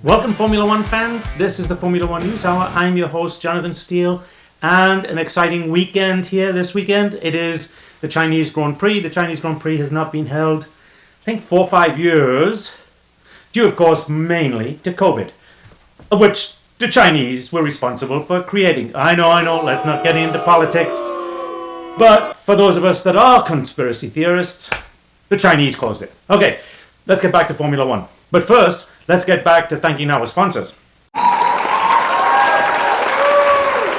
Welcome Formula One fans, this is the Formula One News Hour. I'm your host Jonathan Steele, and an exciting weekend here this weekend. It is the Chinese Grand Prix. The Chinese Grand Prix has not been held, I think, 4 or 5 years, due of course mainly to COVID, of which the Chinese were responsible for creating. I know, let's not get into politics, but for those of us that are conspiracy theorists, the Chinese caused it. Okay, let's get back to Formula One. But first, let's get back to thanking our sponsors.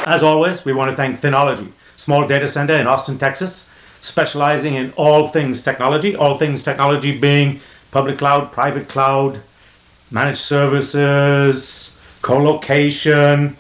As always, we want to thank F1NH, small data center in Austin, Texas, specializing in all things technology being public cloud, private cloud, managed services, co-location,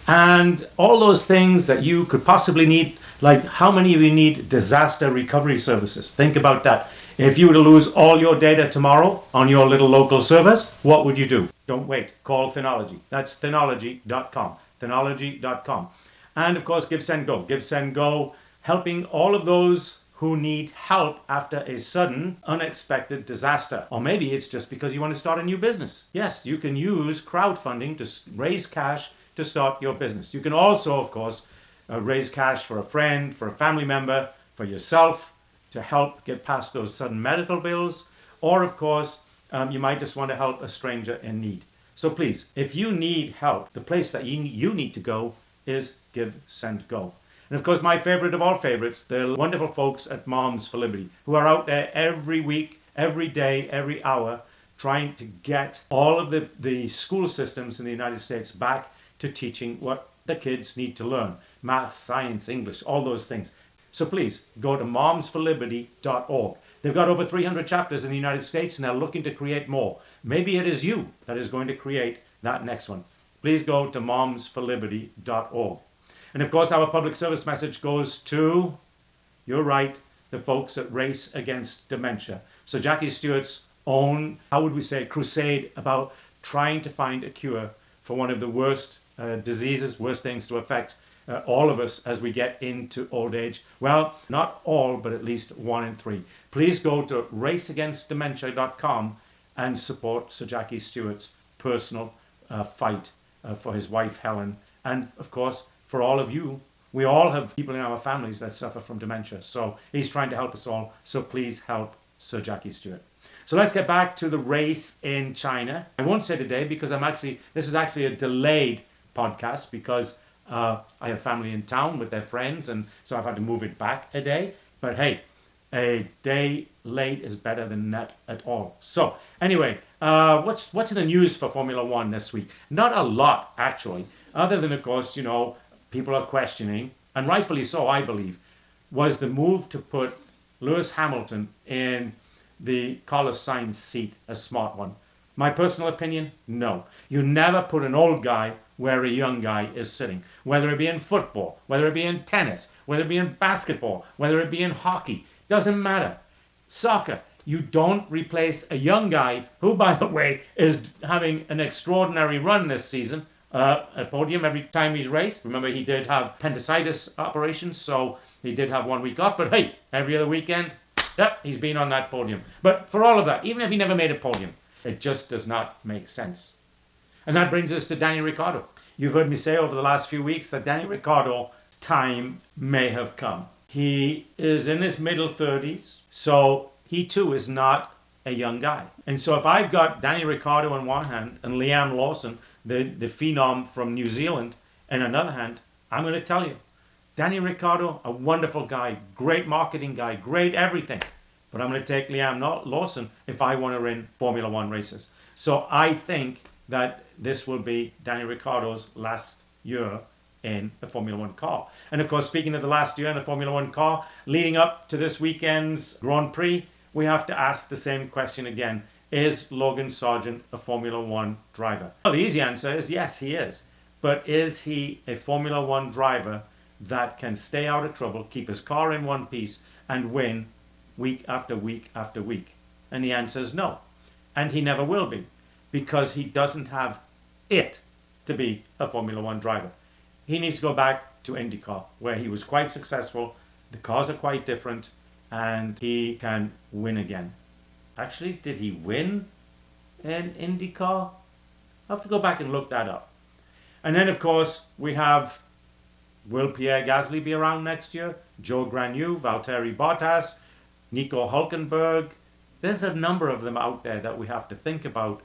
and all those things that you could possibly need. Like, how many of you need disaster recovery services? Think about that. If you were to lose all your data tomorrow on your little local servers, what would you do? Don't wait. Call F1NH. That's F1NH.com. F1NH.com. And of course, Give, Send, Go. Give, Send, Go, helping all of those who need help after a sudden, unexpected disaster. Or maybe it's just because you want to start a new business. Yes, you can use crowdfunding to raise cash to start your business. You can also, of course, raise cash for a friend, for a family member, for yourself, to help get past those sudden medical bills, or of course, you might just want to help a stranger in need. So please, if you need help, the place that you need to go is Give, Send, Go. And of course, my favorite of all favorites, the wonderful folks at Moms for Liberty, who are out there every week, every day, every hour, trying to get all of the school systems in the United States back to teaching what the kids need to learn. Math, science, English, all those things. So please, go to momsforliberty.org. They've got over 300 chapters in the United States, and they're looking to create more. Maybe it is you that is going to create that next one. Please go to momsforliberty.org. And of course, our public service message goes to, you're right, the folks at Race Against Dementia. So Jackie Stewart's own, how would we say, crusade about trying to find a cure for one of the worst diseases, worst things to affect all of us as we get into old age. Well, not all, but at least 1 in 3. Please go to raceagainstdementia.com and support Sir Jackie Stewart's personal fight for his wife Helen. And of course, for all of you, we all have people in our families that suffer from dementia. So he's trying to help us all. So please help Sir Jackie Stewart. So let's get back to the race in China. I won't say today because this is actually a delayed podcast because I have family in town with their friends, and so I've had to move it back a day. But hey, a day late is better than not at all. So anyway, what's in the news for Formula One this week? Not a lot, actually, other than, of course, people are questioning, and rightfully so, I believe, was the move to put Lewis Hamilton in the Carlos Sainz seat a smart one? My personal opinion, no. You never put an old guy where a young guy is sitting, whether it be in football, whether it be in tennis, whether it be in basketball, whether it be in hockey, doesn't matter. Soccer, you don't replace a young guy who, by the way, is having an extraordinary run this season, a podium every time he's raced. Remember, he did have appendicitis operations, so he did have 1 week off, but hey, every other weekend, yep, he's been on that podium. But for all of that, even if he never made a podium, it just does not make sense. And that brings us to Daniel Ricciardo. You've heard me say over the last few weeks that Daniel Ricciardo's time may have come. He is in his middle 30s, so he too is not a young guy. And so if I've got Daniel Ricciardo on one hand and Liam Lawson, the phenom from New Zealand, on another hand, I'm going to tell you, Daniel Ricciardo, a wonderful guy, great marketing guy, great everything. But I'm going to take Liam Lawson if I want to run Formula One races. So I think that this will be Daniel Ricciardo's last year in the Formula One car. And of course, speaking of the last year in the Formula One car, leading up to this weekend's Grand Prix, we have to ask the same question again. Is Logan Sargent a Formula One driver? Well, the easy answer is yes, he is. But is he a Formula One driver that can stay out of trouble, keep his car in one piece, and win week after week after week? And the answer is no. And he never will be, because he doesn't have it to be a Formula One driver. He needs to go back to IndyCar, where he was quite successful. The cars are quite different, and he can win again. Actually, did he win in IndyCar? I'll have to go back and look that up. And then, of course, we have, will Pierre Gasly be around next year? Joe Granu, Valtteri Bottas, Nico Hulkenberg. There's a number of them out there that we have to think about.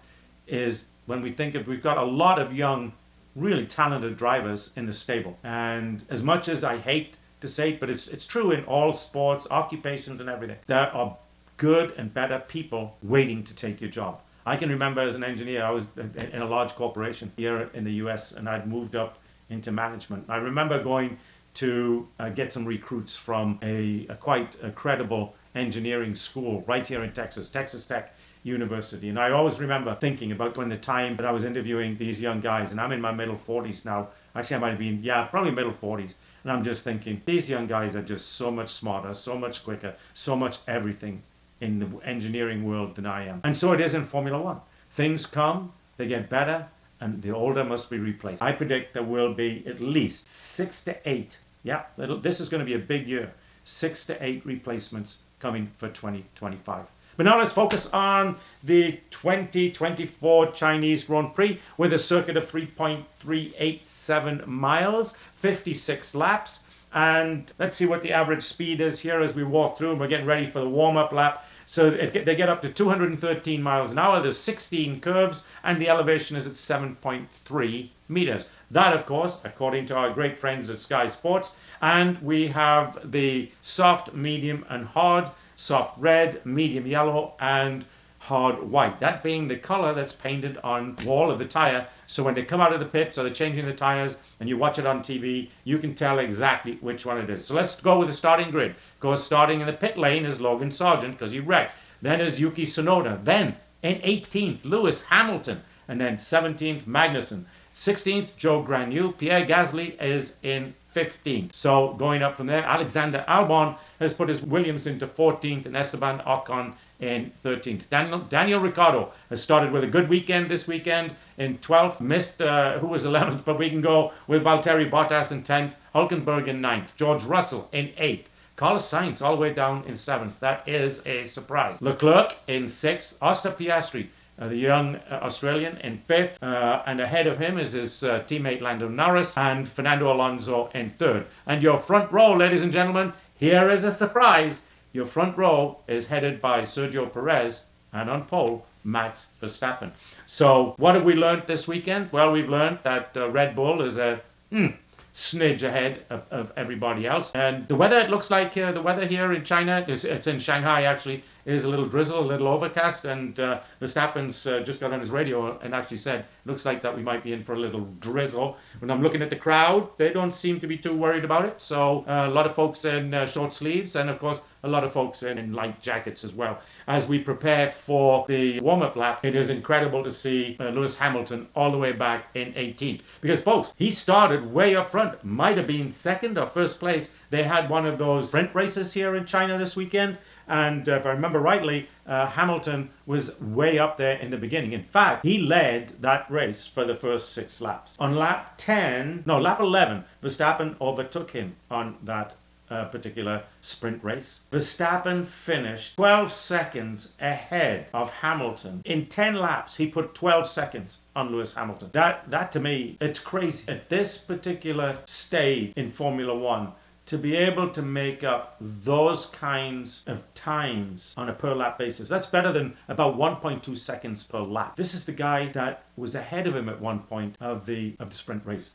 Is when we think of, we've got a lot of young, really talented drivers in the stable. And as much as I hate to say it, but it's true in all sports, occupations and everything, there are good and better people waiting to take your job. I can remember as an engineer, I was in a large corporation here in the US, and I'd moved up into management. I remember going to get some recruits from a quite credible engineering school right here in Texas, Texas Tech University. And I always remember thinking about when the time that I was interviewing these young guys, and I'm in my middle 40s now. Actually, I might have been, probably middle 40s. And I'm just thinking, these young guys are just so much smarter, so much quicker, so much everything in the engineering world than I am. And so it is in Formula One. Things come, they get better, and the older must be replaced. I predict there will be at least 6 to 8. This is going to be a big year. 6 to 8 replacements coming for 2025. But now let's focus on the 2024 Chinese Grand Prix with a circuit of 3.387 miles, 56 laps. And let's see what the average speed is here as we walk through, and we're getting ready for the warm-up lap. So they get up to 213 miles an hour. There's 16 curves, and the elevation is at 7.3 meters. That, of course, according to our great friends at Sky Sports. And we have the soft, medium, and hard. Soft red, medium yellow, and hard white. That being the color that's painted on the wall of the tire. So when they come out of the pits or they're changing the tires and you watch it on TV, you can tell exactly which one it is. So let's go with the starting grid. Of course, starting in the pit lane is Logan Sargent because he wrecked. Then is Yuki Tsunoda. Then in 18th, Lewis Hamilton. And then 17th, Magnussen. 16th, Joe Granu. Pierre Gasly is in 15th. So going up from there, Alexander Albon has put his Williams into 14th and Esteban Ocon in 13th. Daniel Ricciardo has started with a good weekend this weekend in 12th. Missed who was 11th, but we can go with Valtteri Bottas in 10th, Hulkenberg in 9th, George Russell in 8th. Carlos Sainz all the way down in 7th. That is a surprise. Leclerc in 6th, Oscar Piastri, the young Australian, in 5th, and ahead of him is his teammate Lando Norris and Fernando Alonso in 3rd. And your front row, ladies and gentlemen, here is a surprise. Your front row is headed by Sergio Perez, and on pole, Max Verstappen. So what have we learned this weekend? Well, we've learned that Red Bull is a smidge ahead of everybody else. And the weather, it looks like the weather here in China, it's in Shanghai actually, is a little drizzle, a little overcast, and Verstappen's just got on his radio and actually said, looks like that we might be in for a little drizzle. When I'm looking at the crowd, they don't seem to be too worried about it. So a lot of folks in short sleeves, and of course a lot of folks in light jackets as well. As we prepare for the warm-up lap, it is incredible to see Lewis Hamilton all the way back in 18th. Because folks, he started way up front, might have been second or first place. They had one of those sprint races here in China this weekend. And if I remember rightly, Hamilton was way up there in the beginning. In fact, he led that race for the first 6 laps. On lap 11, Verstappen overtook him on that particular sprint race. Verstappen finished 12 seconds ahead of Hamilton. In 10 laps, he put 12 seconds on Lewis Hamilton. That to me, it's crazy. At this particular stage in Formula One, to be able to make up those kinds of times on a per lap basis, that's better than about 1.2 seconds per lap. This is the guy that was ahead of him at one point of the sprint race.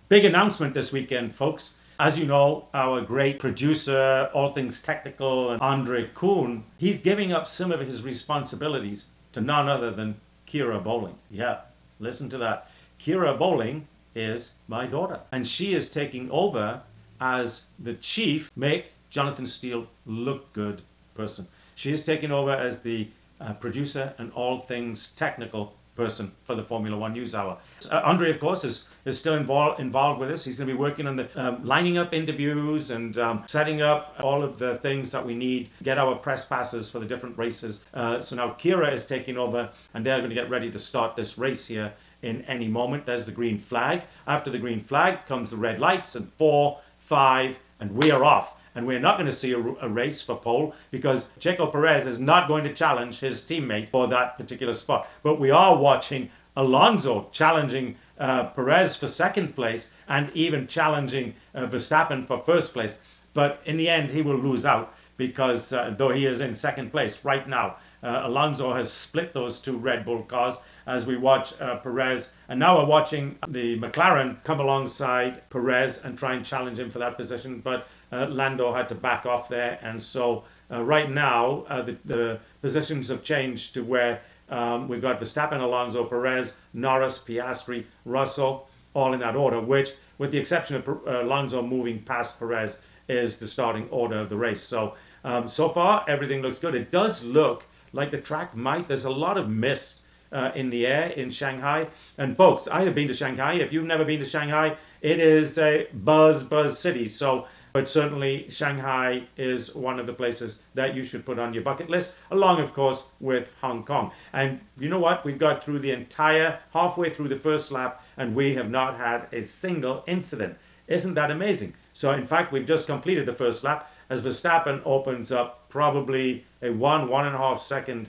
Big announcement this weekend, folks. As you know, our great producer, all things technical, and Andre Kuhn, he's giving up some of his responsibilities to none other than Kira Bowling. Yeah, listen to that. Kira Bowling is my daughter, and she is taking over as the chief, make Jonathan Steele look good person. She is taking over as the producer and all things technical person for the Formula One News Hour. Andre, of course, is still involved with us. He's going to be working on the lining up interviews and setting up all of the things that we need to get our press passes for the different races. So now Kira is taking over, and they're going to get ready to start this race here in any moment. There's the green flag. After the green flag comes the red lights, and 4, 5, and we are off. And we're not going to see a race for pole because Checo Perez is not going to challenge his teammate for that particular spot. But we are watching Alonso challenging Perez for second place and even challenging Verstappen for first place. But in the end, he will lose out because though he is in second place right now, Alonso has split those two Red Bull cars as we watch Perez. And now we're watching the McLaren come alongside Perez and try and challenge him for that position. But Lando had to back off there. And so right now, the positions have changed to where we've got Verstappen, Alonso, Perez, Norris, Piastri, Russell, all in that order, which, with the exception of Alonso moving past Perez, is the starting order of the race. So, so far, everything looks good. It does look like the track there's a lot of mist in the air in Shanghai. And folks, I have been to Shanghai. If you've never been to Shanghai, it is a buzz city. So, but certainly Shanghai is one of the places that you should put on your bucket list, along, of course, with Hong Kong. And you know what? We've got through the entire, halfway through the first lap, and we have not had a single incident. Isn't that amazing? So, in fact, we've just completed the first lap as Verstappen opens up probably a 1.5 second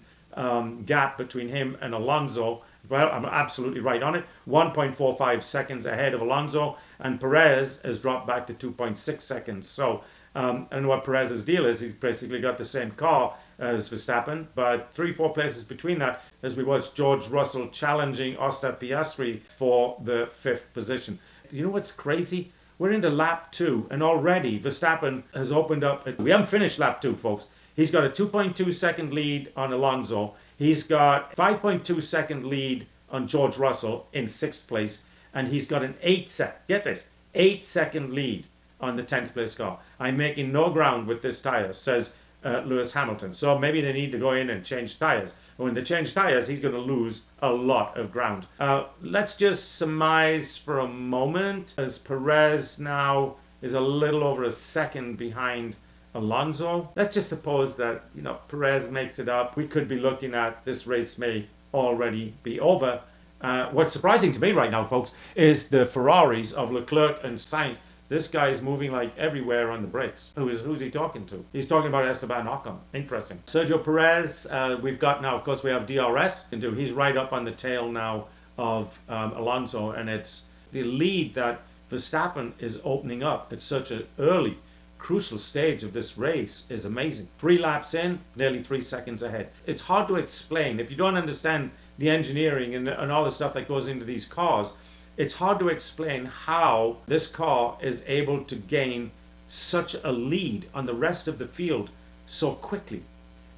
gap between him and Alonso. Well, I'm absolutely right on it. 1.45 seconds ahead of Alonso, and Perez has dropped back to 2.6 seconds. So, and what Perez's deal is, he's basically got the same car as Verstappen, but 3-4 places between that as we watch George Russell challenging Oscar Piastri for the 5th position. You know what's crazy? We're into lap 2, and already Verstappen has opened up. We haven't finished lap 2, folks. He's got a 2.2 second lead on Alonso. He's got 5.2 second lead on George Russell in 6th place. And he's got an 8 second lead on the 10th place car. I'm making no ground with this tire, says Lewis Hamilton. So maybe they need to go in and change tires. But when they change tires, he's going to lose a lot of ground. Let's just surmise for a moment as Perez now is a little over a second behind Alonso. Let's just suppose that, Perez makes it up. We could be looking at this race may already be over. What's surprising to me right now, folks, is the Ferraris of Leclerc and Sainz. This guy is moving like everywhere on the brakes. Who's he talking to? He's talking about Esteban Ocon. Interesting. Sergio Perez, we've got now, of course, we have DRS. He's right up on the tail now of Alonso, and it's the lead that Verstappen is opening up at such an early, crucial stage of this race is amazing. 3 laps in, nearly 3 seconds ahead. It's hard to explain. If you don't understand the engineering and all the stuff that goes into these cars, it's hard to explain how this car is able to gain such a lead on the rest of the field so quickly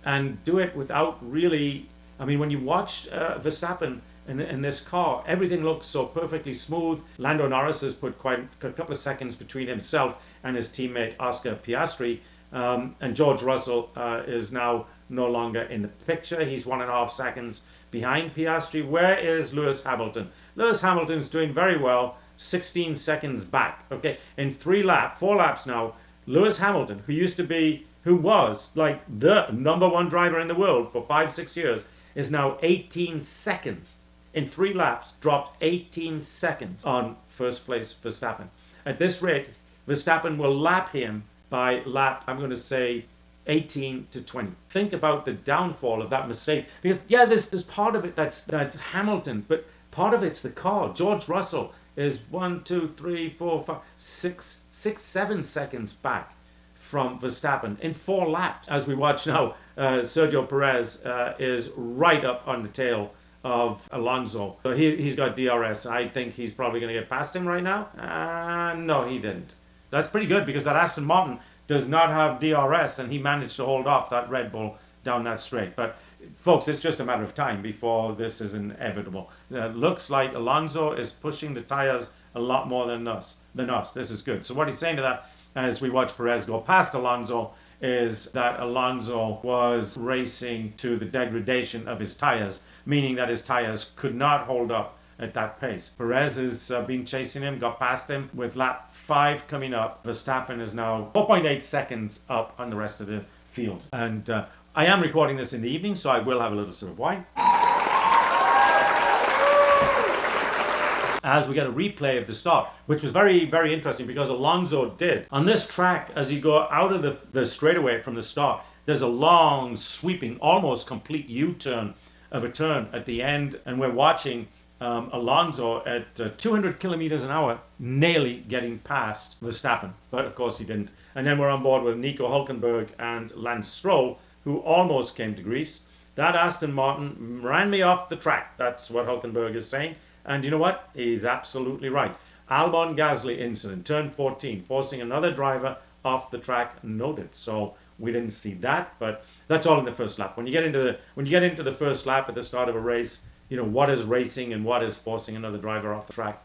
and do it without really, when you watched Verstappen in this car, everything looks so perfectly smooth. Lando Norris has put quite a couple of seconds between himself and his teammate Oscar Piastri, and George Russell is now no longer in the picture. He's 1.5 seconds behind Piastri. Where is Lewis Hamilton? Lewis Hamilton's doing very well, 16 seconds back. Okay, in 4 laps now, Lewis Hamilton, who was like the #1 driver in the world for 5-6 years, is now 18 seconds. In 3 laps, dropped 18 seconds on first place Verstappen. At this rate, Verstappen will lap him by lap, I'm going to say, 18 to 20. Think about the downfall of that mistake. Because, yeah, there's part of it that's Hamilton, but part of it's the car. George Russell is 1, 2, 3, 4, 5, 6, 7 seconds back from Verstappen in 4 laps. As we watch now, Sergio Perez is right up on the tail of Alonso. So he's got DRS. I think he's probably going to get past him right now. No, he didn't. That's pretty good because that Aston Martin does not have DRS, and he managed to hold off that Red Bull down that straight. But folks, it's just a matter of time before this is inevitable. Looks like Alonso is pushing the tires a lot more than us. This is good. So what he's saying to that, as we watch Perez go past Alonso, is that Alonso was racing to the degradation of his tires, meaning that his tires could not hold up at that pace. Perez has been chasing him, got past him with lap 5 coming up. Verstappen is now 4.8 seconds up on the rest of the field. And I am recording this in the evening, so I will have a little sip of wine. As we get a replay of the start, which was very, very interesting because Alonso did. On this track, as you go out of the straightaway from the start, there's a long, sweeping, almost complete U-turn of a turn at the end, and we're watching Alonso at 200 kilometers an hour, nearly getting past Verstappen. But of course he didn't. And then we're on board with Nico Hulkenberg and Lance Stroll, who almost came to grief. That Aston Martin ran me off the track. That's what Hulkenberg is saying. And you know what? He's absolutely right. Albon Gasly incident, turn 14, forcing another driver off the track, noted. So we didn't see that, but that's all in the first lap. When you get into the first lap at the start of a race, you know what is racing and what is forcing another driver off the track.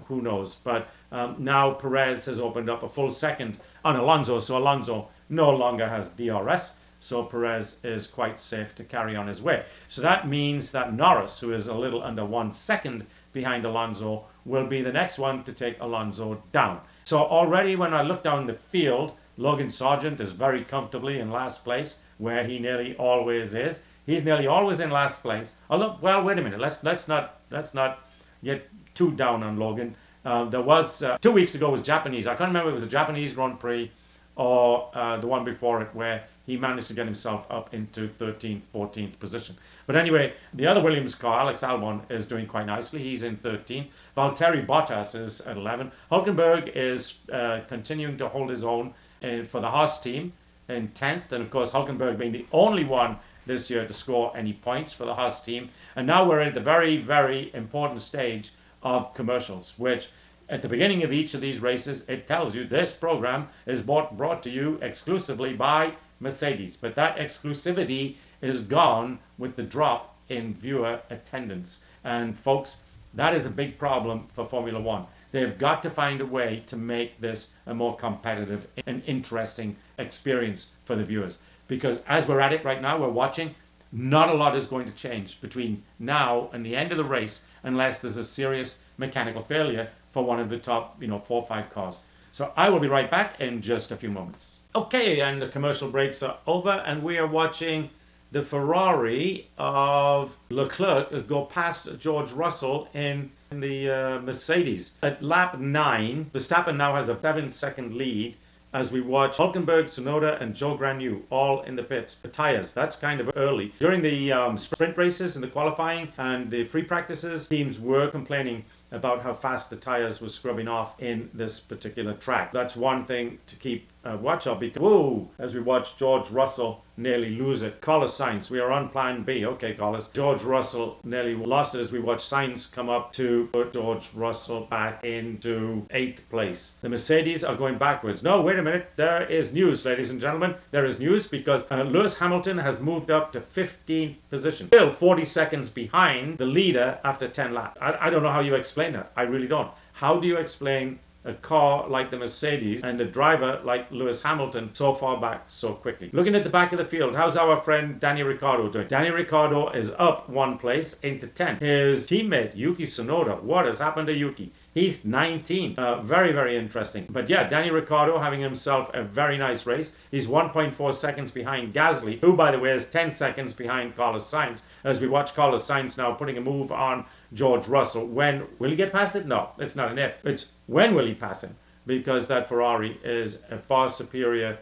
Who knows? But now Perez has opened up a full second on Alonso, so Alonso no longer has DRS. So Perez is quite safe to carry on his way. So that means that Norris, who is a little under 1 second behind Alonso, will be the next one to take Alonso down. So already when I look down the field, Logan Sargent is very comfortably in last place, where he nearly always is. He's nearly always in last place. Although, well, wait a minute. Let's not get too down on Logan. There was 2 weeks ago was Japanese. I can't remember if it was a Japanese Grand Prix or the one before it, where he managed to get himself up into 13th, 14th position. But anyway, the other Williams car, Alex Albon, is doing quite nicely. He's in 13th. Valtteri Bottas is at 11. Hulkenberg is continuing to hold his own for the Haas team in 10th. And of course, Hulkenberg being the only one this year to score any points for the Haas team. And now we're at the very, very important stage of commercials, which at the beginning of each of these races, it tells you this program is brought to you exclusively by Mercedes. But that exclusivity is gone with the drop in viewer attendance. And folks, that is a big problem for Formula One. They've got to find a way to make this a more competitive and interesting experience for the viewers. Because as we're at it right now, we're watching, not a lot is going to change between now and the end of the race unless there's a serious mechanical failure for one of the top 4 or 5 cars. So I will be right back in just a few moments. Okay, and the commercial breaks are over, and we are watching the Ferrari of Leclerc go past George Russell in the Mercedes. At lap 9, Verstappen now has a 7-second lead as we watch Hulkenberg, Tsunoda, and Joe Granu all in the pits. The tires, that's kind of early. During the sprint races and the qualifying and the free practices, teams were complaining about how fast the tires were scrubbing off in this particular track. That's one thing to keep watch of, because whoa, as we watch George Russell nearly lose it. Carlos Sainz, we are on plan B. Okay, Carlos. George Russell nearly lost it as we watch Sainz come up to put George Russell back into 8th place. The Mercedes are going backwards. No, wait a minute. There is news, ladies and gentlemen. There is news because Lewis Hamilton has moved up to 15th position. Still 40 seconds behind the leader after 10 laps. I don't know how you explain that. I really don't. How do you explain a car like the Mercedes and a driver like Lewis Hamilton so far back so quickly? Looking at the back of the field, how's our friend Danny Ricciardo doing? Danny Ricciardo is up 1 place into 10th. His teammate Yuki Tsunoda, what has happened to Yuki? He's 19th. Very, very interesting. But yeah, Danny Ricciardo having himself a very nice race. He's 1.4 seconds behind Gasly, who, by the way, is 10 seconds behind Carlos Sainz, as we watch Carlos Sainz now putting a move on George Russell. When will he get past it? No, it's not an if. It's when will he pass him? Because that Ferrari is a far superior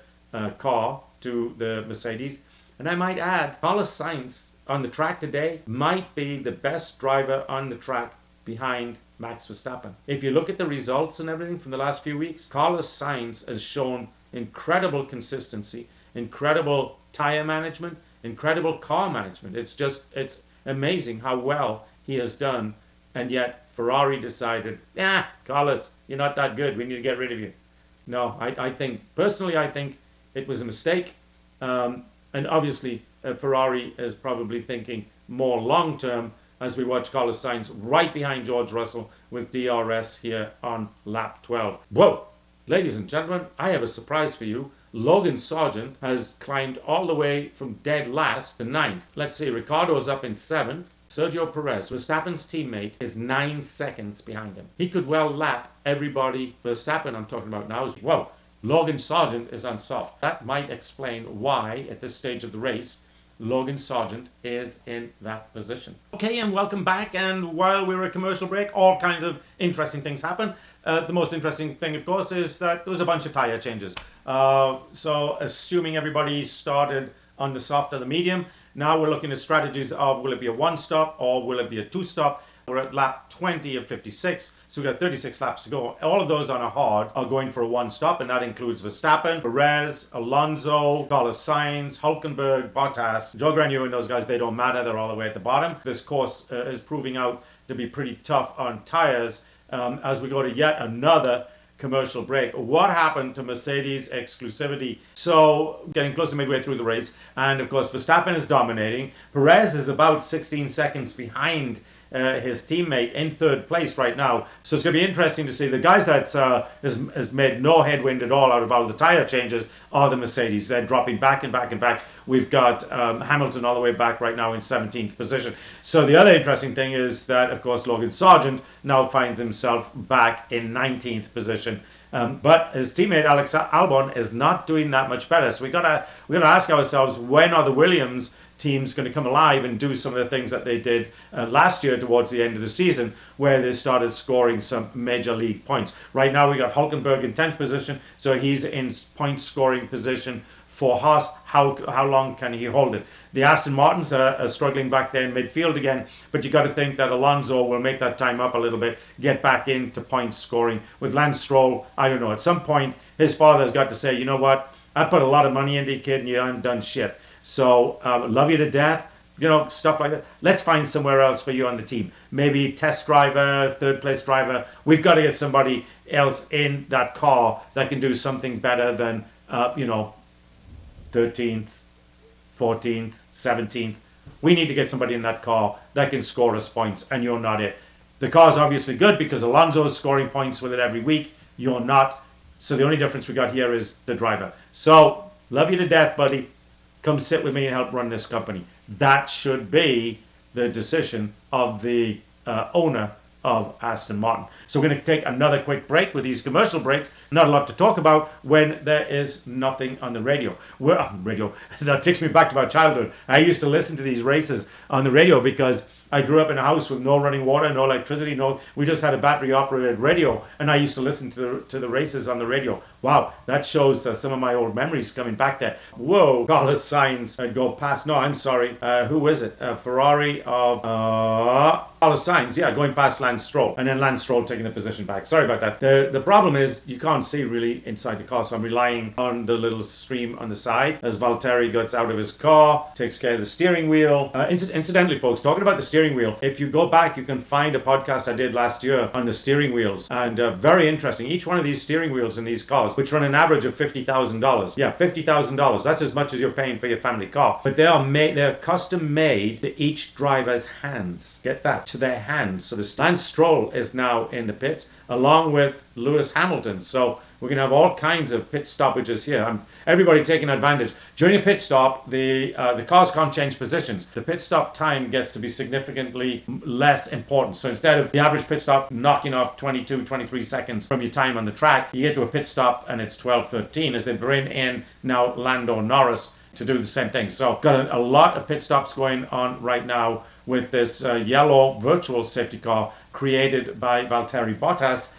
car to the Mercedes. And I might add, Carlos Sainz on the track today might be the best driver on the track behind Max Verstappen. If you look at the results and everything from the last few weeks, Carlos Sainz has shown incredible consistency, incredible tire management, incredible car management. It's amazing how well he has done. And yet Ferrari decided, Carlos, you're not that good. We need to get rid of you. No, I think it was a mistake. And obviously Ferrari is probably thinking more long term, as we watch Carlos Sainz right behind George Russell with DRS here on lap 12. Whoa! Ladies and gentlemen, I have a surprise for you. Logan Sargent has climbed all the way from dead last to 9th. Let's see, Ricciardo's up in 7th. Sergio Perez, Verstappen's teammate, is 9 seconds behind him. He could well lap everybody Verstappen I'm talking about now. Whoa! Logan Sargent is on soft. That might explain why, at this stage of the race, Logan Sargent is in that position. Okay, and welcome back. And while we were at commercial break, all kinds of interesting things happened. The most interesting thing, of course, is that there was a bunch of tire changes. So assuming everybody started on the soft or the medium, now we're looking at strategies of will it be a 1-stop or will it be a 2-stop? We're at lap 20 of 56, so we've got 36 laps to go. All of those on a hard are going for a one stop, and that includes Verstappen, Perez, Alonso, Carlos Sainz, Hulkenberg, Bottas, Joe Granu, and those guys. They don't matter. They're all the way at the bottom. This course is proving out to be pretty tough on tires as we go to yet another commercial break. What happened to Mercedes exclusivity? So getting close to midway through the race, and of course Verstappen is dominating. Perez is about 16 seconds behind his teammate in third place right now. So it's going to be interesting to see. The guys that has made no headwind at all out of all the tire changes are the Mercedes. They're dropping back and back and back. We've got Hamilton all the way back right now in 17th position. So the other interesting thing is that, of course, Logan Sargent now finds himself back in 19th position. But his teammate Alex Albon is not doing that much better. So we gotta ask ourselves, when are the Williams teams going to come alive and do some of the things that they did last year towards the end of the season, where they started scoring some major league points. Right now we got Hulkenberg in 10th position, so he's in point scoring position for Haas. How long can he hold it? The Aston Martins are struggling back there in midfield again, but you got to think that Alonso will make that time up a little bit, get back into point scoring. With Lance Stroll, I don't know, at some point his father's got to say, you know what, I put a lot of money into you, kid, and you haven't done shit. So love you to death, stuff like that. Let's find somewhere else for you on the team. Maybe test driver, third place driver. We've got to get somebody else in that car that can do something better than 13th, 14th, 17th. We need to get somebody in that car that can score us points, and you're not it. The car's obviously good because Alonso's scoring points with it every week. You're not. So the only difference we got here is the driver. So love you to death, buddy. Come sit with me and help run this company. That should be the decision of the owner of Aston Martin. So we're going to take another quick break with these commercial breaks. Not a lot to talk about when there is nothing on the radio. That takes me back to my childhood. I used to listen to these races on the radio because I grew up in a house with no running water, no electricity, we just had a battery operated radio, and I used to listen to the races on the radio. Wow, that shows some of my old memories coming back there. Whoa, Carlos Sainz go past. No, I'm sorry. Who is it? Ferrari of Carlos Sainz. Yeah, going past Lance Stroll, and then Lance Stroll taking the position back. Sorry about that. The problem is you can't see really inside the car, so I'm relying on the little stream on the side as Valtteri gets out of his car, takes care of the steering wheel. Incidentally, folks, talking about the steering wheel, if you go back, you can find a podcast I did last year on the steering wheels, and very interesting. Each one of these steering wheels in these cars, which run an average of $50,000. Yeah, $50,000. That's as much as you're paying for your family car. But they're custom made to each driver's hands. Get that, to their hands. So this Lance Stroll is now in the pits, along with Lewis Hamilton. So we're going to have all kinds of pit stoppages here. Everybody taking advantage. During a pit stop, the cars can't change positions. The pit stop time gets to be significantly less important. So instead of the average pit stop knocking off 22, 23 seconds from your time on the track, you get to a pit stop and it's 12, 13 as they bring in now Lando Norris to do the same thing. So got a lot of pit stops going on right now with this yellow virtual safety car created by Valtteri Bottas,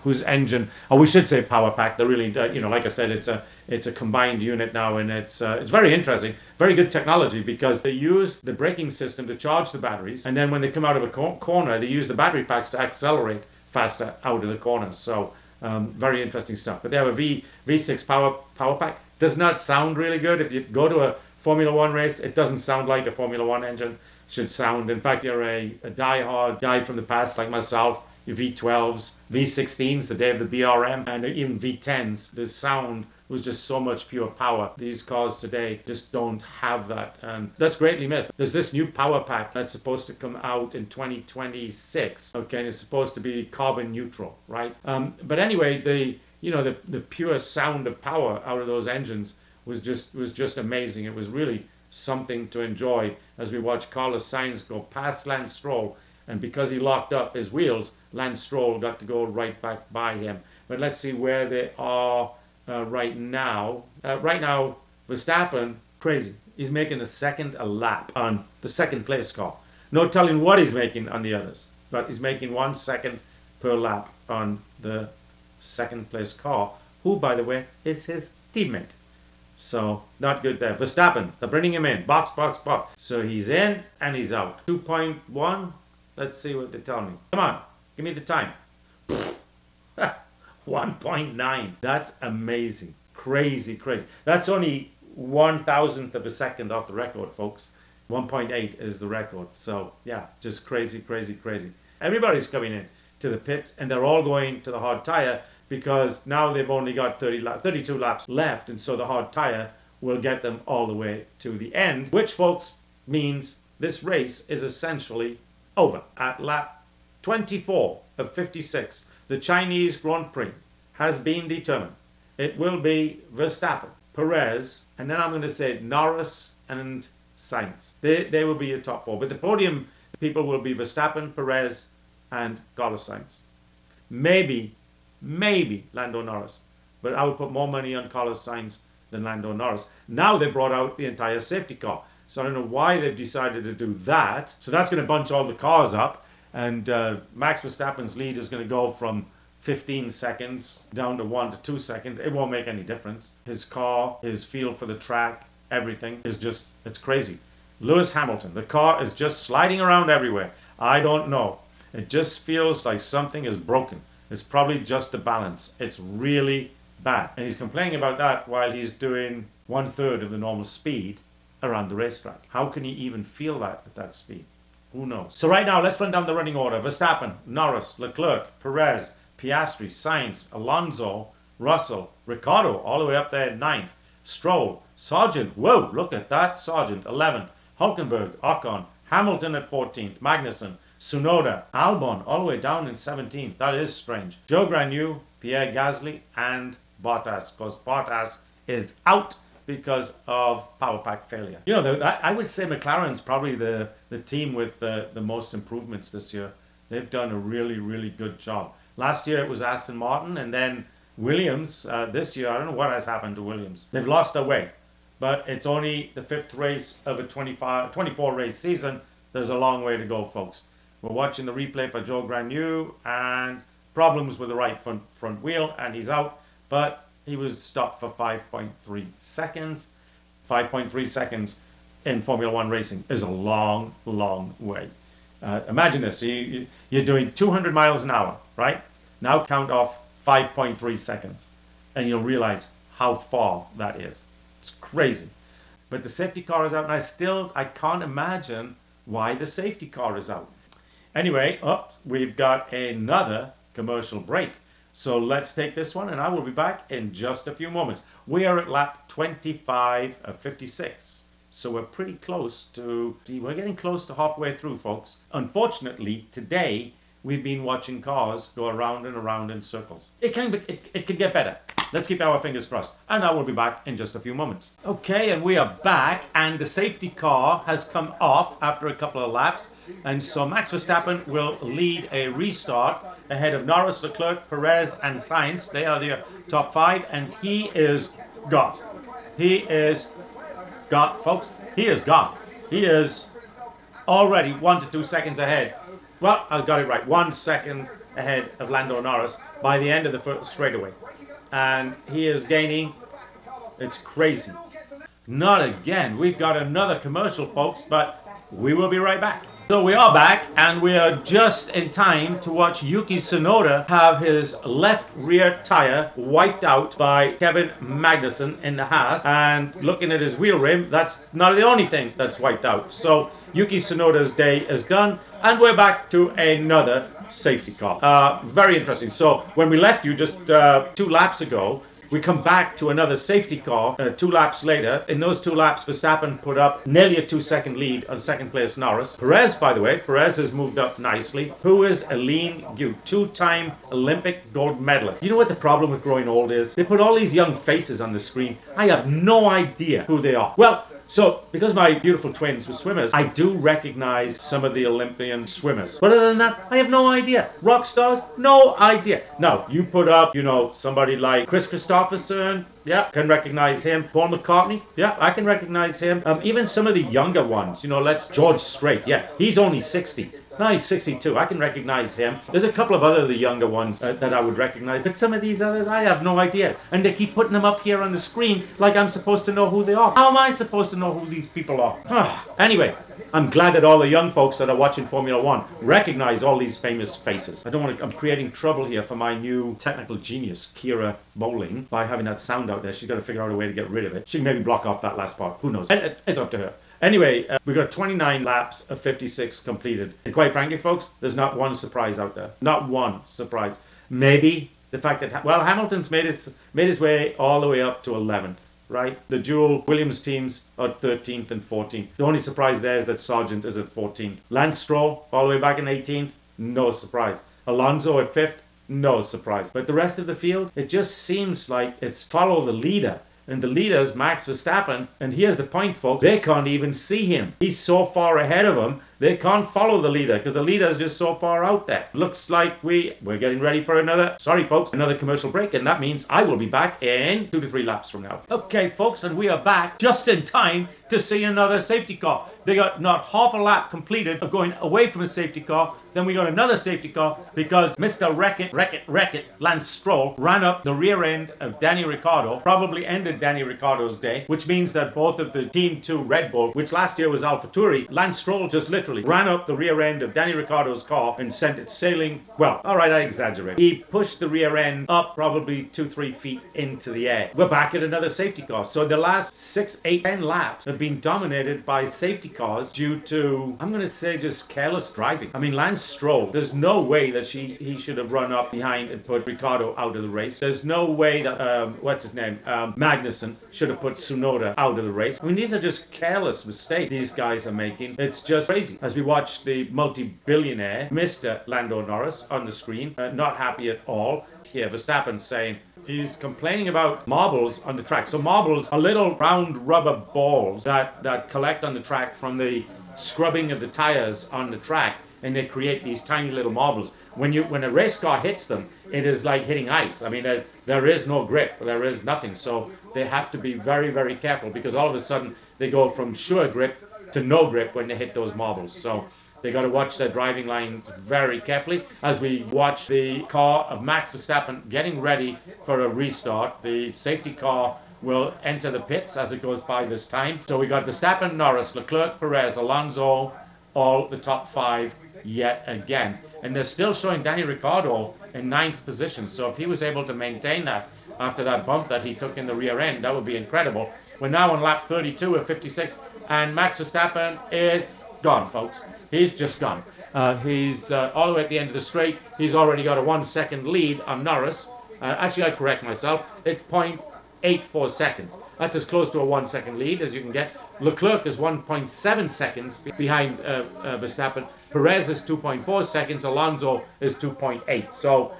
whose engine, or we should say power pack. They're really, like I said, it's a combined unit now, and it's very interesting, very good technology, because they use the braking system to charge the batteries, and then when they come out of a corner, they use the battery packs to accelerate faster out of the corners. So very interesting stuff. But they have a V6 power pack. Does not sound really good. If you go to a Formula One race, it doesn't sound like a Formula One engine should sound. In fact, you're a die-hard guy from the past like myself. Your V12s, V16s, the day of the BRM, and even V10s. The sound was just so much pure power. These cars today just don't have that, and that's greatly missed. There's this new power pack that's supposed to come out in 2026. Okay, and it's supposed to be carbon neutral, right? But anyway, the pure sound of power out of those engines was just amazing. It was really something to enjoy as we watched Carlos Sainz go past Lance Stroll. And because he locked up his wheels, Lance Stroll got to go right back by him. But let's see where they are right now. Right now, Verstappen, crazy. He's making a lap on the second place car. No telling what he's making on the others. But he's making 1 second per lap on the second place car, who, by the way, is his teammate. So, not good there. Verstappen, they're bringing him in. Box. So he's in and he's out. 2.1. Let's see what they tell me. Come on, give me the time. 1.9. That's amazing. Crazy, crazy. That's only 1,000th of a second off the record, folks. 1.8 is the record. So, yeah, just crazy, crazy, crazy. Everybody's coming in to the pits, and they're all going to the hard tire because now they've only got 32 laps left, and so the hard tire will get them all the way to the end, which, folks, means this race is essentially over. At lap 24 of 56, the Chinese Grand Prix has been determined. It will be Verstappen, Perez, and then I'm going to say Norris and Sainz. They will be your top four. But the podium people will be Verstappen, Perez, and Carlos Sainz. Maybe Lando Norris. But I would put more money on Carlos Sainz than Lando Norris. Now they brought out the entire safety car. So I don't know why they've decided to do that. So that's going to bunch all the cars up. And Max Verstappen's lead is going to go from 15 seconds down to 1 to 2 seconds. It won't make any difference. His car, his feel for the track, everything is just, it's crazy. Lewis Hamilton, the car is just sliding around everywhere. I don't know. It just feels like something is broken. It's probably just the balance. It's really bad. And he's complaining about that while he's doing 1/3 of the normal speed around the racetrack. How can he even feel that at that speed? Who knows? So right now, let's run down the running order. Verstappen, Norris, Leclerc, Perez, Piastri, Sainz, Alonso, Russell, Ricciardo, all the way up there at 9th. Stroll, Sargent, whoa, look at that, Sargent, 11th. Hulkenberg, Ocon, Hamilton at 14th. Magnussen, Tsunoda, Albon, all the way down in 17th. That is strange. Joe Granu, Pierre Gasly, and Bottas, because Bottas is out because of power pack failure. You know, I would say McLaren's probably the team with the most improvements this year. They've done a really, really good job. Last year it was Aston Martin, and then Williams. This year, I don't know what has happened to Williams. They've lost their way. But it's only the 5th race of a 24 race season. There's a long way to go, folks. We're watching the replay for Joe Granu, and problems with the right front wheel, and he's out. But he was stopped for 5.3 seconds. 5.3 seconds in Formula One racing is a long, long way. Imagine this. You're doing 200 miles an hour, right? Now count off 5.3 seconds, and you'll realize how far that is. It's crazy. But the safety car is out, and I can't imagine why the safety car is out. Anyway, we've got another commercial break. So let's take this one, and I will be back in just a few moments. We are at lap 25 of 56. So we're pretty close we're getting close to halfway through, folks. Unfortunately, today, we've been watching cars go around and around in circles. It can get better. Let's keep our fingers crossed. And I will be back in just a few moments. Okay, and we are back, and the safety car has come off after a couple of laps. And so Max Verstappen will lead a restart ahead of Norris, Leclerc, Perez, and Sainz. They are the top 5, and he is gone. He is gone, folks. He is gone. He is already 1 to 2 seconds ahead. Well, I got it right. 1 second ahead of Lando Norris by the end of the first straightaway. And he is gaining. It's crazy. Not again. We've got another commercial, folks, but we will be right back. So we are back, and we are just in time to watch Yuki Tsunoda have his left rear tire wiped out by Kevin Magnussen in the Haas. And looking at his wheel rim, that's not the only thing that's wiped out. So Yuki Tsunoda's day is done, and we're back to another safety car. Very interesting. So when we left you just 2 laps ago, we come back to another safety car 2 laps later. In those 2 laps, Verstappen put up nearly a 2-second lead on second place Norris. Perez, by the way, has moved up nicely. Who is Aline Gu, 2-time Olympic gold medalist. You know what the problem with growing old is? They put all these young faces on the screen. I have no idea who they are. Well, so, because my beautiful twins were swimmers, I do recognize some of the Olympian swimmers. But other than that, I have no idea. Rock stars? No idea. Now, you put up, somebody like Chris Christopherson. Yeah, can recognize him. Paul McCartney. Yeah, I can recognize him. Even some of the younger ones. George Strait. Yeah, he's only 60. No, he's 62. I can recognize him. There's a couple of other the younger ones that I would recognize, but some of these others I have no idea. And they keep putting them up here on the screen like I'm supposed to know who they are. How am I supposed to know who these people are? Anyway, I'm glad that all the young folks that are watching Formula One recognize all these famous faces. I'm creating trouble here for my new technical genius, Kira Bowling, by having that sound out there. She's got to figure out a way to get rid of it. She can maybe block off that last part. Who knows? It's up to her. Anyway, we got 29 laps of 56 completed. And quite frankly, folks, there's not one surprise out there. Not one surprise. Maybe the fact that, Hamilton's made his way all the way up to 11th. Right? The dual Williams teams are 13th and 14th. The only surprise there is that Sargent is at 14th. Lance Stroll, all the way back in 18th, no surprise. Alonso at 5th, no surprise. But the rest of the field, it just seems like it's follow the leader. And the leader is Max Verstappen. And here's the point, folks. They can't even see him. He's so far ahead of them, they can't follow the leader because the leader is just so far out there. Looks like we're getting ready for another commercial break. And that means I will be back in 2 to 3 laps from now. Okay, folks, and we are back just in time to see another safety car. They got not half a lap completed of going away from a safety car. Then we got another safety car because Mr. Wreck-It, Lance Stroll ran up the rear end of Danny Ricciardo, probably ended Danny Ricciardo's day, which means that both of the Team 2 Red Bull, which last year was AlphaTauri, Lance Stroll just literally ran up the rear end of Danny Ricciardo's car and sent it sailing. Well, all right, I exaggerate. He pushed the rear end up probably 2-3 feet into the air. We're back at another safety car. So the last 6, 8, 10 laps have been dominated by safety cars due to, I'm going to say, just careless driving. I mean, Lance Stroll, there's no way that he should have run up behind and put Ricciardo out of the race. There's no way that, Magnussen should have put Tsunoda out of the race. I mean, these are just careless mistakes these guys are making. It's just crazy. As we watch the multi-billionaire, Mr. Lando Norris, on the screen, not happy at all. Here, Verstappen saying, he's complaining about marbles on the track. So marbles are little round rubber balls that collect on the track from the scrubbing of the tires on the track, and they create these tiny little marbles. When a race car hits them, it is like hitting ice. I mean, there is no grip, there is nothing. So they have to be very, very careful because all of a sudden they go from sure grip to no grip when they hit those marbles. So they got to watch their driving lines very carefully as we watch the car of Max Verstappen getting ready for a restart. The safety car will enter the pits as it goes by this time. So we got Verstappen, Norris, Leclerc, Perez, Alonso, all the top 5 yet again. And they're still showing Danny Ricciardo in 9th position. So if he was able to maintain that after that bump that he took in the rear end, that would be incredible. We're now on lap 32 of 56, and Max Verstappen is gone, folks. He's just gone. He's all the way at the end of the straight. He's already got a 1 second lead on Norris. Actually, I correct myself. It's 0.84 seconds. That's as close to a 1 second lead as you can get. Leclerc is 1.7 seconds behind Verstappen. Perez is 2.4 seconds. Alonso is 2.8. So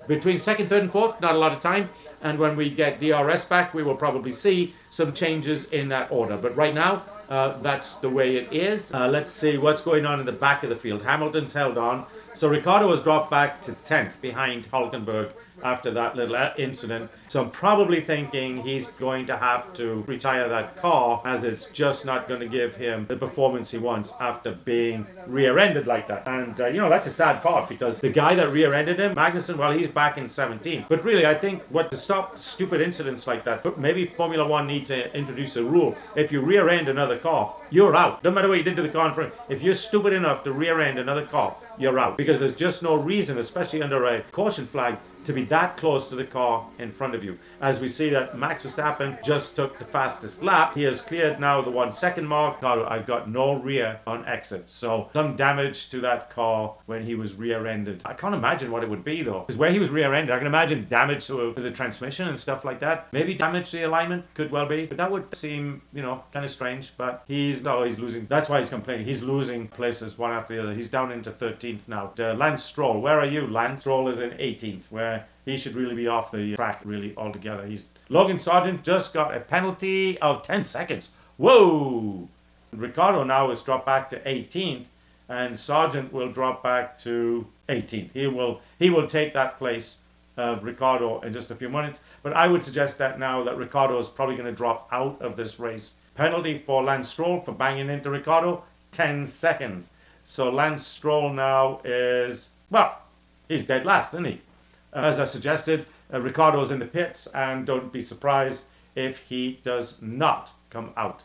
between second, third, and fourth, not a lot of time. And when we get DRS back, we will probably see some changes in that order. But right now, that's the way it is. Let's see what's going on in the back of the field. Hamilton's held on. So Ricciardo has dropped back to 10th behind Hülkenberg after that little incident. So I'm probably thinking he's going to have to retire that car as it's just not going to give him the performance he wants after being rear-ended like that. And, that's a sad part because the guy that rear-ended him, Magnussen, well, he's back in 17th. But really, I think to stop stupid incidents like that, maybe Formula One needs to introduce a rule. If you rear-end another car, you're out. No matter what you did to the car in front. If you're stupid enough to rear-end another car, you're out. Because there's just no reason, especially under a caution flag, to be that close to the car in front of you. As we see that Max Verstappen just took the fastest lap. He has cleared now the 1 second mark. Now I've got no rear on exit. So some damage to that car when he was rear-ended. I can't imagine what it would be though. Because where he was rear-ended, I can imagine damage to the transmission and stuff like that. Maybe damage to the alignment, could well be. But that would seem, kind of strange. But he's losing. That's why he's complaining. He's losing places one after the other. He's down into 13th now. Lance Stroll, where are you? Lance Stroll is in 18th, where he should really be off the track really altogether. Logan Sargent just got a penalty of 10 seconds. Whoa! Ricciardo now has dropped back to 18th, and Sargent will drop back to 18th. He will take that place of Ricciardo in just a few minutes. But I would suggest that now that Ricciardo is probably going to drop out of this race. Penalty for Lance Stroll for banging into Ricciardo, 10 seconds. So Lance Stroll now is, well, he's dead last, isn't he? As I suggested, Ricciardo's in the pits, and don't be surprised if he does not come out.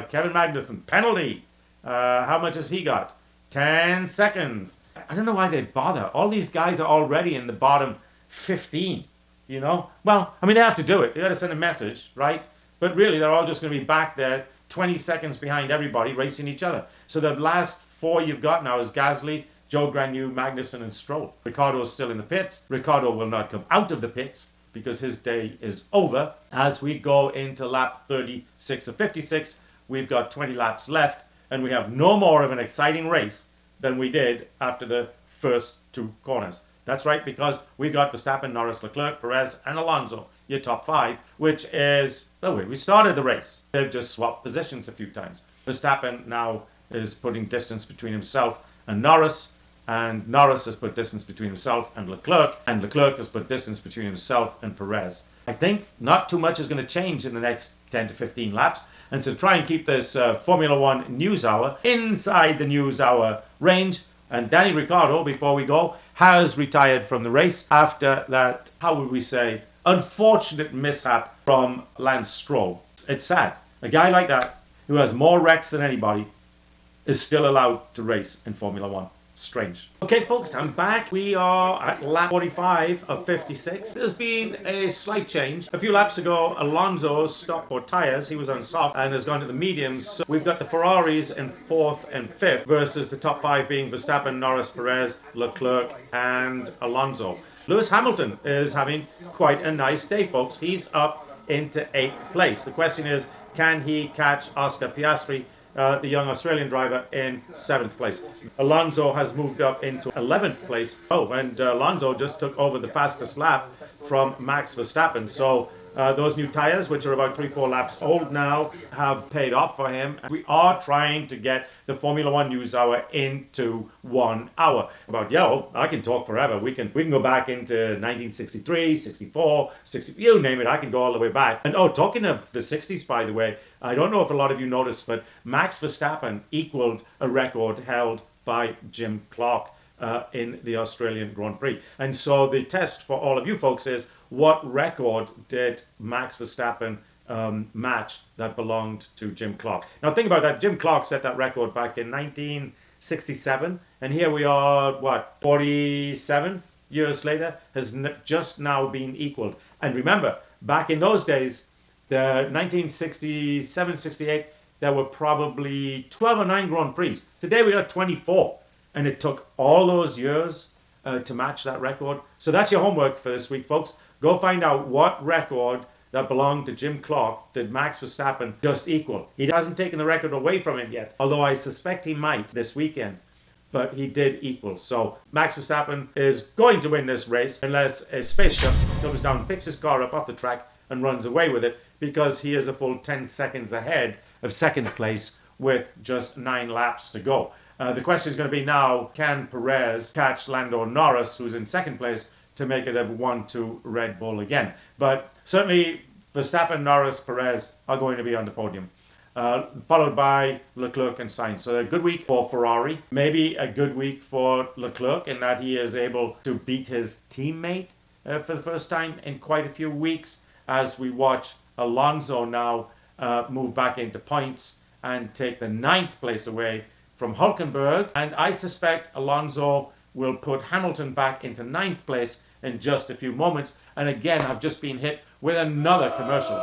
Kevin Magnussen, penalty. How much has he got? 10 seconds. I don't know why they bother. All these guys are already in the bottom 15, you know? Well, I mean, they have to do it. They got to send a message, right? But really, they're all just going to be back there 20 seconds behind everybody racing each other. So the last four you've got now is Gasly, Joe Granu, Magnussen, and Stroll. Ricciardo's still in the pits. Ricciardo will not come out of the pits because his day is over. As we go into lap 36 of 56, we've got 20 laps left, and we have no more of an exciting race than we did after the first two corners. That's right, because we've got Verstappen, Norris, Leclerc, Perez, and Alonso, your top five, which is the way we started the race. They've just swapped positions a few times. Verstappen now is putting distance between himself and Norris has put distance between himself and Leclerc has put distance between himself and Perez. I think not too much is going to change in the next 10 to 15 laps. And so try and keep this Formula One News Hour inside the News Hour range. And Danny Ricciardo, before we go, has retired from the race after that, how would we say, unfortunate mishap from Lance Stroll. It's sad. A guy like that, who has more wrecks than anybody, is still allowed to race in Formula One. Strange. Okay, folks, I'm back. We are at lap 45 of 56. There's been a slight change. A few laps ago, Alonso stopped for tyres. He was on soft and has gone to the mediums. So we've got the Ferraris in fourth and fifth versus the top five being Verstappen, Norris, Perez, Leclerc, and Alonso. Lewis Hamilton is having quite a nice day, folks. He's up into 8th place. The question is, can he catch Oscar Piastri, the young Australian driver, in 7th place? Alonso has moved up into 11th place. Oh, and Alonso just took over the fastest lap from Max Verstappen. So those new tyres, which are about 3-4 laps old now, have paid off for him. We are trying to get the Formula One News Hour into 1 hour. I can talk forever. We can go back into 1963, 64, 60, you name it. I can go all the way back. And talking of the 60s, by the way, I don't know if a lot of you noticed, but Max Verstappen equaled a record held by Jim Clark in the Australian Grand Prix. And so the test for all of you folks is, what record did Max Verstappen match that belonged to Jim Clark? Now think about that. Jim Clark set that record back in 1967, and here we are, 47 years later, has just now been equaled. And remember, back in those days, the 1967, 68, there were probably 12 or 9 Grand Prix. Today we got 24, and it took all those years to match that record. So that's your homework for this week, folks. Go find out what record that belonged to Jim Clark did Max Verstappen just equal. He hasn't taken the record away from him yet, although I suspect he might this weekend. But he did equal. So Max Verstappen is going to win this race unless a spaceship comes down, picks his car up off the track and runs away with it, because he is a full 10 seconds ahead of 2nd place with just 9 laps to go. The question is going to be now, can Perez catch Lando Norris, who's in 2nd place, to make it a 1-2 Red Bull again? But certainly Verstappen, Norris, Perez are going to be on the podium, followed by Leclerc and Sainz. So a good week for Ferrari, maybe a good week for Leclerc in that he is able to beat his teammate for the first time in quite a few weeks, as we watch Alonso now move back into points and take the 9th place away from Hülkenberg. And I suspect Alonso will put Hamilton back into 9th place in just a few moments. And again, I've just been hit with another commercial.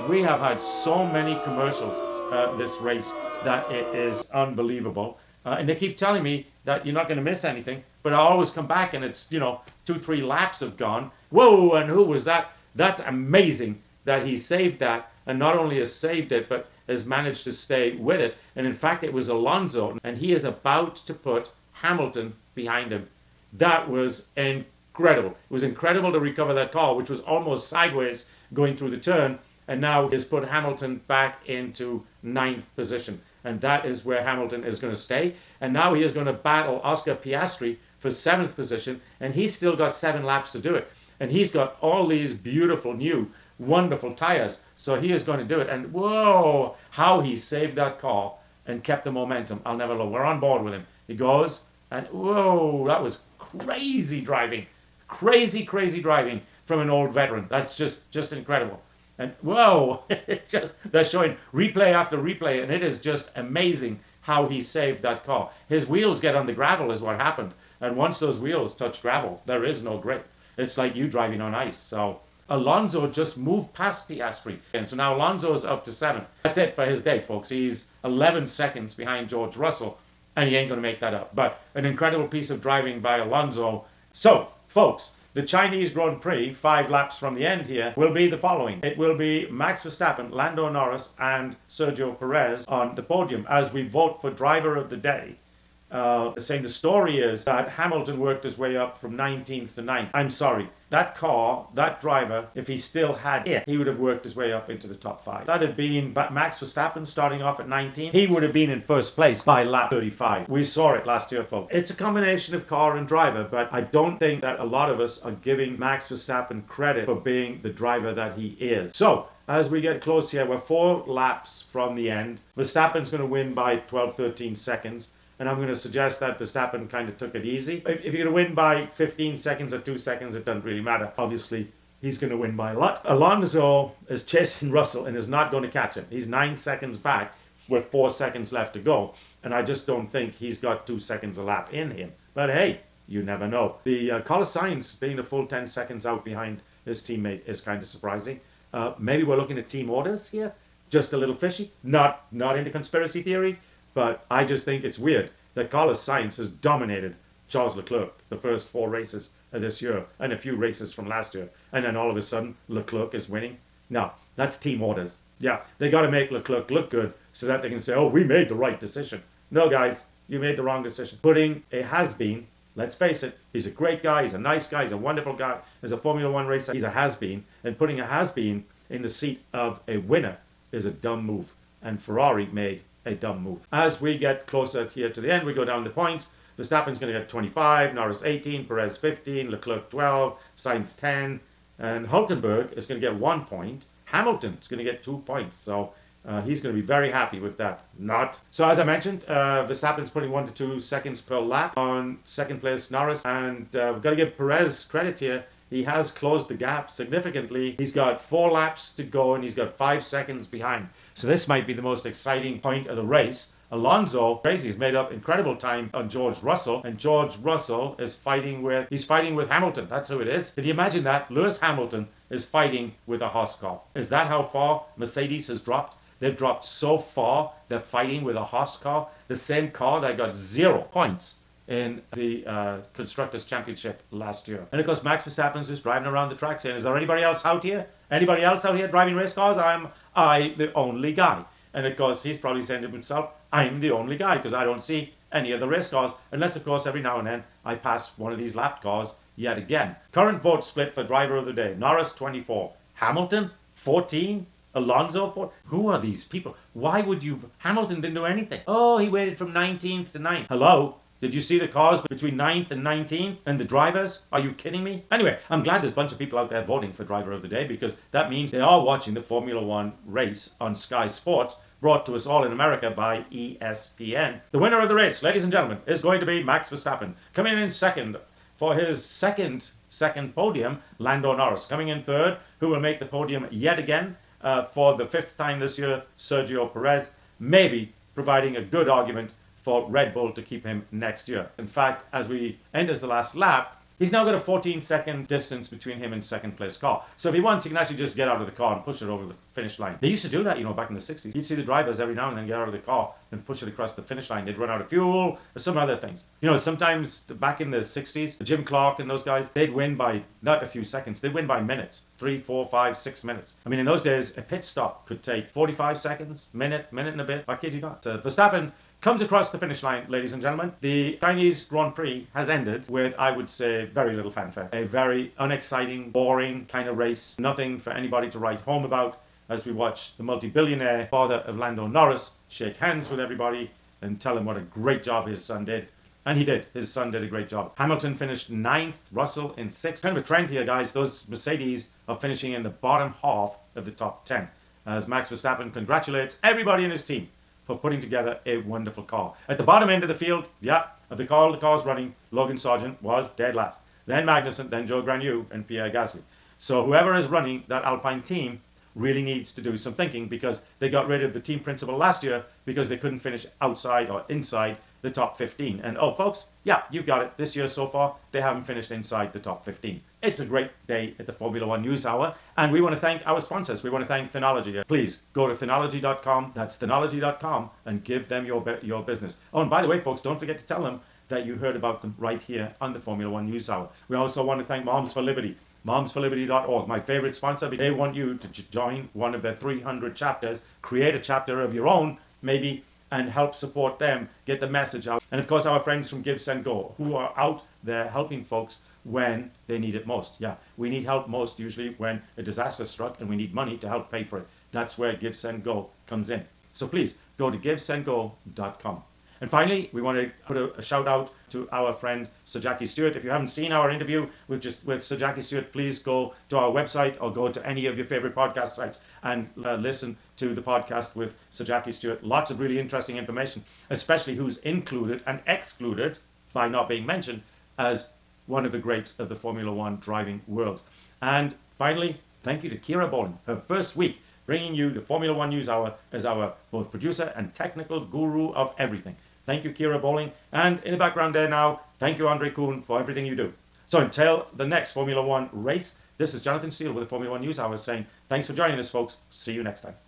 We have had so many commercials this race that it is unbelievable. And they keep telling me that you're not going to miss anything, but I always come back and it's, 2-3 laps have gone. Whoa, and who was that? That's amazing that he saved that, and not only has saved it, but has managed to stay with it. And in fact, it was Alonso, and he is about to put Hamilton behind him. That was incredible. It was incredible to recover that car, which was almost sideways going through the turn, and now he's put Hamilton back into 9th position. And that is where Hamilton is going to stay. And now he is going to battle Oscar Piastri for 7th position, and he's still got 7 laps to do it. And he's got all these beautiful new wonderful tires, so he is going to do it. And whoa, how he saved that car and kept the momentum. I'll never know. We're on board with him. He goes, and whoa, that was crazy driving. Crazy, crazy driving from an old veteran. That's just incredible. And whoa, it's just, they're showing replay after replay, and it is just amazing how he saved that car. His wheels get on the gravel is what happened. And once those wheels touch gravel, there is no grip. It's like you driving on ice. So Alonso just moved past Piastri. And so now Alonso is up to 7th. That's it for his day, folks. He's 11 seconds behind George Russell, and he ain't going to make that up. But an incredible piece of driving by Alonso. So, folks, the Chinese Grand Prix, 5 laps from the end here, will be the following. It will be Max Verstappen, Lando Norris, and Sergio Perez on the podium as we vote for driver of the day. Saying the story is that Hamilton worked his way up from 19th to 9th. I'm sorry, that car, that driver, if he still had it, he would have worked his way up into the top 5. That had been Max Verstappen starting off at 19. He would have been in first place by lap 35. We saw it last year, folks. It's a combination of car and driver, but I don't think that a lot of us are giving Max Verstappen credit for being the driver that he is. So, as we get close here, we're 4 laps from the end. Verstappen's going to win by 12-13 seconds. And I'm going to suggest that Verstappen kind of took it easy. If you're going to win by 15 seconds or 2 seconds, it doesn't really matter. Obviously, he's going to win by a lot. Alonso is chasing Russell and is not going to catch him. He's 9 seconds back with 4 seconds left to go. And I just don't think he's got 2 seconds a lap in him. But hey, you never know. The Carlos Sainz being a full 10 seconds out behind his teammate is kind of surprising. Maybe we're looking at team orders here. Just a little fishy. Not into conspiracy theory. But I just think it's weird that Carlos Sainz has dominated Charles Leclerc the first 4 races of this year and a few races from last year. And then all of a sudden, Leclerc is winning. No, that's team orders. Yeah, they got to make Leclerc look good so that they can say, oh, we made the right decision. No, guys, you made the wrong decision. Putting a has-been, let's face it, he's a great guy, he's a nice guy, he's a wonderful guy. As a Formula One racer, he's a has-been. And putting a has-been in the seat of a winner is a dumb move. And Ferrari made a dumb move. As we get closer here to the end, we go down the points. Verstappen's going to get 25, Norris 18, Perez 15, Leclerc 12, Sainz 10, and Hülkenberg is going to get 1 point. Hamilton's going to get 2 points, so he's going to be very happy with that. Not. So as I mentioned, Verstappen's putting 1 to 2 seconds per lap on second place Norris, and we've got to give Perez credit here. He has closed the gap significantly. He's got 4 laps to go and he's got 5 seconds behind. So this might be the most exciting point of the race. Alonso, crazy, has made up incredible time on George Russell, and George Russell is fighting with Hamilton. That's who it is. Can you imagine that? Lewis Hamilton is fighting with a Haas car. Is that how far Mercedes has dropped? They've dropped so far, they're fighting with a Haas car, the same car that got 0 points in the Constructors' Championship last year. And of course, Max Verstappen's just driving around the track saying, is there anybody else out here? Anybody else out here driving race cars? I'm the only guy. And of course, he's probably saying to himself, I'm the only guy because I don't see any other race cars. Unless, of course, every now and then I pass one of these lap cars yet again. Current vote split for driver of the day. Norris, 24. Hamilton, 14. Alonso, 4. Who are these people? Why would you... Hamilton didn't do anything. Oh, he waited from 19th to 9th. Hello? Did you see the cars between 9th and 19th and the drivers? Are you kidding me? Anyway, I'm glad there's a bunch of people out there voting for driver of the day because that means they are watching the Formula One race on Sky Sports, brought to us all in America by ESPN. The winner of the race, ladies and gentlemen, is going to be Max Verstappen. Coming in second for his second podium, Lando Norris. Coming in third, who will make the podium yet again for the 5th time this year, Sergio Perez, maybe providing a good argument for Red Bull to keep him next year. In fact, as we enter the last lap, he's now got a 14-second distance between him and second place car. So if he wants, he can actually just get out of the car and push it over the finish line. They used to do that, back in the 60s. You'd see the drivers every now and then get out of the car and push it across the finish line. They'd run out of fuel or some other things. Sometimes back in the 60s, Jim Clark and those guys, they'd win by not a few seconds. They'd win by minutes. 3, 4, 5, 6 minutes. I mean, in those days, a pit stop could take 45 seconds, minute and a bit. I kid you not. Verstappen comes across the finish line, ladies and gentlemen. The Chinese Grand Prix has ended with, I would say, very little fanfare. A very unexciting, boring kind of race. Nothing for anybody to write home about as we watch the multi-billionaire father of Lando Norris shake hands with everybody and tell him what a great job his son did. And he did. His son did a great job. Hamilton finished 9th, Russell in 6th. Kind of a trend here, guys. Those Mercedes are finishing in the bottom half of the top 10. As Max Verstappen congratulates everybody in his team for putting together a wonderful car. At the bottom end of the field, of the car's running, Logan Sargent was dead last. Then Magnussen, then Joe Granu, and Pierre Gasly. So whoever is running that Alpine team really needs to do some thinking, because they got rid of the team principal last year because they couldn't finish outside or inside the top 15. And oh, folks, you've got it. This year so far, they haven't finished inside the top 15. It's a great day at the Formula One News Hour, and we want to thank our sponsors. We want to thank Phenology. Please go to phenology.com. That's phenology.com, and give them your business. Oh, and by the way, folks, don't forget to tell them that you heard about them right here on the Formula One News Hour. We also want to thank Moms for Liberty. MomsForLiberty.org, my favorite sponsor. They want you to join one of their 300 chapters, create a chapter of your own, maybe, and help support them, get the message out. And of course, our friends from Give, Send, Go, who are out there helping folks when they need it most. We need help most usually when a disaster struck and we need money to help pay for it. That's where Give, Send, Go comes in. So please, go to GiveSendGo.com. And finally, we want to put a shout out to our friend Sir Jackie Stewart. If you haven't seen our interview with Sir Jackie Stewart, please go to our website or go to any of your favorite podcast sites and listen to the podcast with Sir Jackie Stewart. Lots of really interesting information, especially who's included and excluded by not being mentioned as one of the greats of the Formula One driving world. And finally, thank you to Kira Bowling, her first week bringing you the Formula One News Hour as our both producer and technical guru of everything. Thank you, Kira Bowling. And in the background there now, thank you, Andre Kuhn, for everything you do. So until the next Formula One race, this is Jonathan Steele with the Formula One News Hour saying thanks for joining us, folks. See you next time.